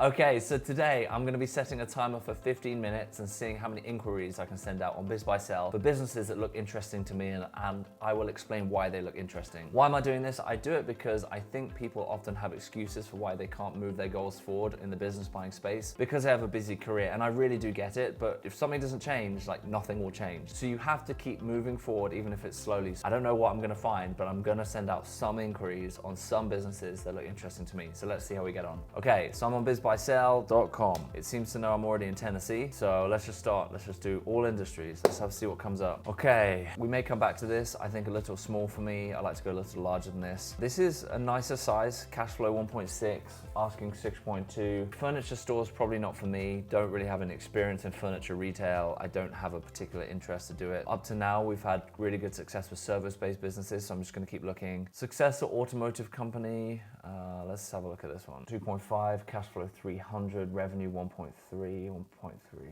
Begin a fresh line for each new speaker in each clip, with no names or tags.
Okay, so today I'm going to be setting a timer for 15 minutes and seeing how many inquiries I can send out on BizBuySell for businesses that look interesting to me, and I will explain why they look interesting. Why am I doing this? I do it because I think people often have excuses for why they can't move their goals forward in the business buying space because they have a busy career, and I really do get it, but if something doesn't change, like nothing will change. So you have to keep moving forward even if it's slowly. I don't know what I'm going to find, but I'm going to send out some inquiries on some businesses that look interesting to me. So let's see how we get on. Okay, so I'm on bizbuysell.com. It seems to know I'm already in Tennessee, so let's just start. Let's just do all industries. Let's see what comes up. Okay, we may come back to this. I think a little small for me. I like to go a little larger than this. This is a nicer size. Cash flow 1.6, asking 6.2. Furniture stores probably not for me. Don't really have any experience in furniture retail. I don't have a particular interest to do it. Up to now, we've had really good success with service-based businesses, so I'm just going to keep looking. Successor automotive company. Let's have a look at this one. 2.5, cash flow 300, revenue 1.3, 1.3.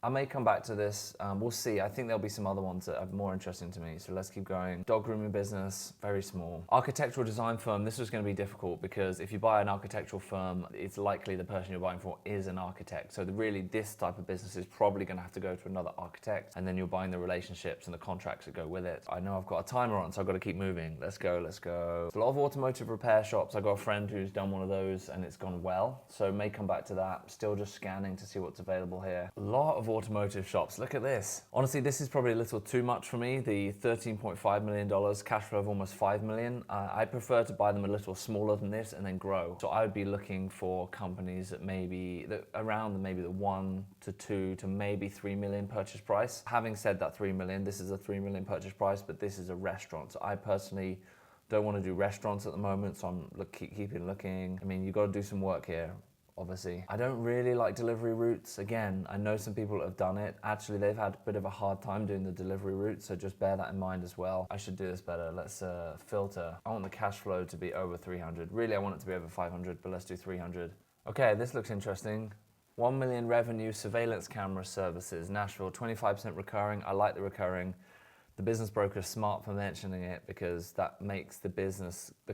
I may come back to this. We'll see. I think there'll be some other ones that are more interesting to me. So let's keep going. Dog grooming business, very small. Architectural design firm. This was going to be difficult because if you buy an architectural firm, it's likely the person you're buying for is an architect. So really, this type of business is probably going to have to go to another architect, and then you're buying the relationships and the contracts that go with it. I know I've got a timer on, so I've got to keep moving. Let's go. There's a lot of automotive repair shops. I've got a friend who's done one of those and it's gone well, so may come back to that. Still just scanning to see what's available here. A lot of automotive shops. Look at this. Honestly, this is probably a little too much for me. The $13.5 million, cash flow of almost $5 million. I prefer to buy them a little smaller than this and then grow. So I would be looking for companies that around maybe the 1 to 2 to maybe 3 million purchase price. Having said that, 3 million, this is a 3 million purchase price, but this is a restaurant. So I personally don't want to do restaurants at the moment, so I'm keeping looking. I mean, you've got to do some work here, obviously. I don't really like delivery routes. Again, I know some people that have done it. Actually, they've had a bit of a hard time doing the delivery route, so just bear that in mind as well. I should do this better. Let's filter. I want the cash flow to be over 300. Really, I want it to be over 500, but let's do 300. Okay, this looks interesting. 1 million revenue, surveillance camera services, Nashville, 25% recurring. I like the recurring. The business broker is smart for mentioning it because that makes the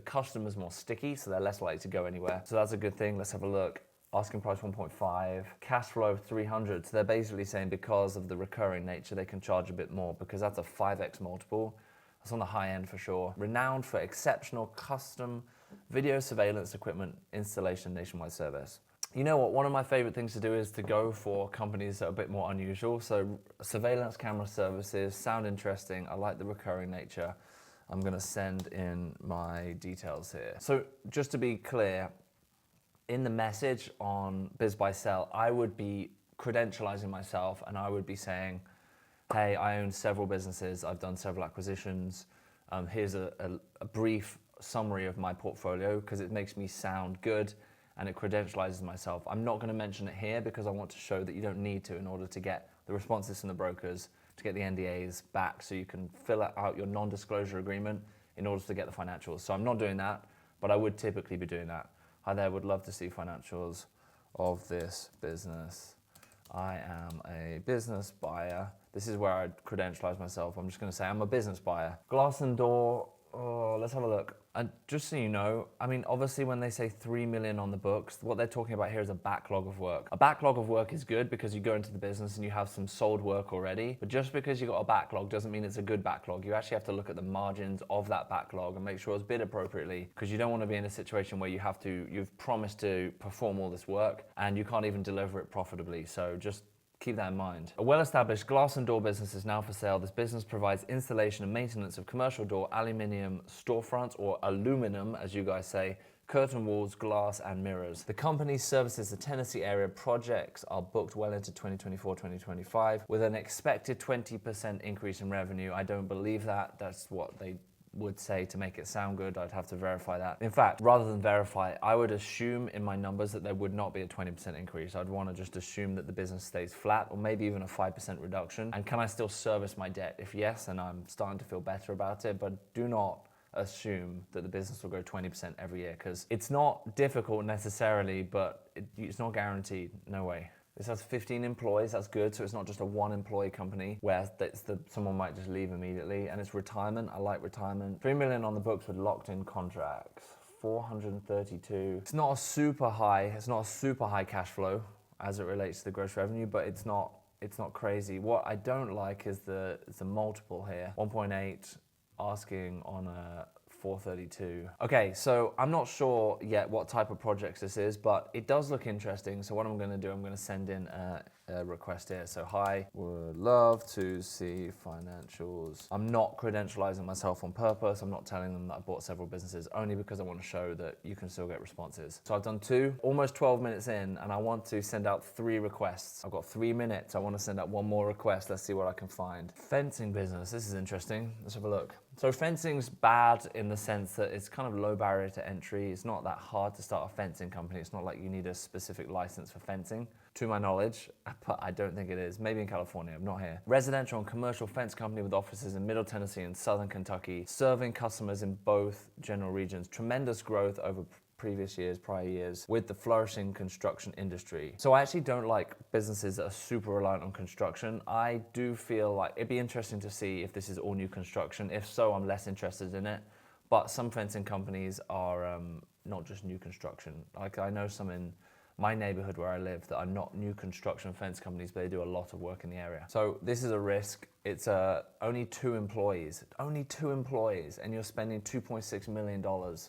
customers more sticky, so they're less likely to go anywhere. So that's a good thing. Let's have a look. Asking price 1.5, cash flow 300. So they're basically saying because of the recurring nature, they can charge a bit more because that's a 5x multiple. That's on the high end for sure. Renowned for exceptional custom video surveillance equipment installation nationwide service. You know what, one of my favorite things to do is to go for companies that are a bit more unusual. So surveillance camera services sound interesting. I like the recurring nature. I'm gonna send in my details here. So just to be clear, in the message on BizBuySell, I would be credentializing myself and I would be saying, hey, I own several businesses. I've done several acquisitions. Here's a brief summary of my portfolio because it makes me sound good and it credentializes myself. I'm not going to mention it here because I want to show that you don't need to in order to get the responses from the brokers, to get the NDAs back so you can fill out your non-disclosure agreement in order to get the financials. So I'm not doing that, but I would typically be doing that. Hi there, would love to see financials of this business. I am a business buyer. This is where I credentialize myself. I'm just going to say I'm a business buyer. Glass and Door. Oh, let's have a look. And just so you know, I mean, obviously when they say 3 million on the books, what they're talking about here is a backlog of work. A backlog of work is good because you go into the business and you have some sold work already. But just because you got a backlog doesn't mean it's a good backlog. You actually have to look at the margins of that backlog and make sure it's bid appropriately, because you don't want to be in a situation where you've promised to perform all this work and you can't even deliver it profitably. So just keep that in mind. A well-established glass and door business is now for sale. This business provides installation and maintenance of commercial door, aluminium storefronts, or aluminum, as you guys say, curtain walls, glass, and mirrors. The company services the Tennessee area. Projects are booked well into 2024, 2025, with an expected 20% increase in revenue. I don't believe that. That's what they would say to make it sound good. I'd have to verify that. In fact, rather than verify, I would assume in my numbers that there would not be a 20% increase. I'd want to just assume that the business stays flat or maybe even a 5% reduction. And can I still service my debt? If yes, then I'm starting to feel better about it, but do not assume that the business will grow 20% every year because it's not difficult necessarily, but it's not guaranteed. No way. This has 15 employees, that's good, so it's not just a one employee company where someone might just leave immediately, and it's retirement. I like retirement. 3 million on the books with locked in contracts. 432. It's not a super high cash flow as it relates to the gross revenue, but it's not crazy. What I don't like is the multiple here. 1.8 asking on a 432. Okay, so I'm not sure yet what type of projects this is, but it does look interesting. So what I'm gonna do, I'm gonna send in a request here. So hi, would love to see financials. I'm not credentializing myself on purpose. I'm not telling them that I bought several businesses, only because I want to show that you can still get responses. So I've done 2, almost 12 minutes in, and I want to send out 3 requests. I've got 3 minutes. I want to send out 1 more request. Let's see what I can find. Fencing business, this is interesting. Let's have a look. So fencing's bad in the sense that it's kind of low barrier to entry. It's not that hard to start a fencing company. It's not like you need a specific license for fencing, to my knowledge, but I don't think it is. Maybe in California, I'm not here. Residential and commercial fence company with offices in Middle Tennessee and Southern Kentucky, serving customers in both general regions. Tremendous growth over prior years, with the flourishing construction industry. So I actually don't like businesses that are super reliant on construction. I do feel like it'd be interesting to see if this is all new construction. If so, I'm less interested in it. But some fencing companies are not just new construction. Like I know some in my neighborhood where I live that are not new construction fence companies, but they do a lot of work in the area. So this is a risk. It's only 2 employees, and you're spending $2.6 million.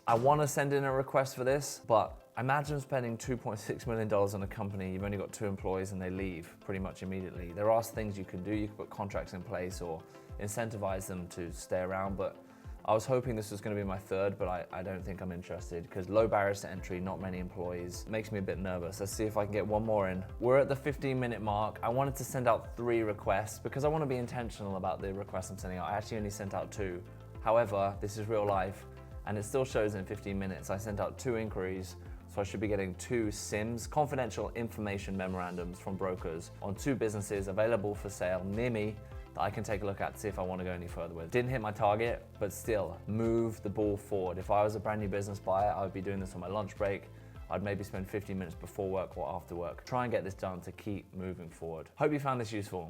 I want to send in a request for this, but imagine spending $2.6 million on a company, you've only got 2 employees and they leave pretty much immediately. There are things you can do. You can put contracts in place or incentivize them to stay around, but I was hoping this was going to be my 3rd, but I don't think I'm interested because low barriers to entry, not many employees, makes me a bit nervous. Let's see if I can get 1 more in. We're at the 15-minute mark. I wanted to send out 3 requests because I want to be intentional about the requests I'm sending out. I actually only sent out 2. However, this is real life and it still shows in 15 minutes. I sent out 2 inquiries, so I should be getting 2 SIMs, confidential information memorandums from brokers on 2 businesses available for sale near me that I can take a look at to see if I want to go any further with. Didn't hit my target, but still, move the ball forward. If I was a brand new business buyer, I would be doing this on my lunch break. I'd maybe spend 15 minutes before work or after work. Try and get this done to keep moving forward. Hope you found this useful.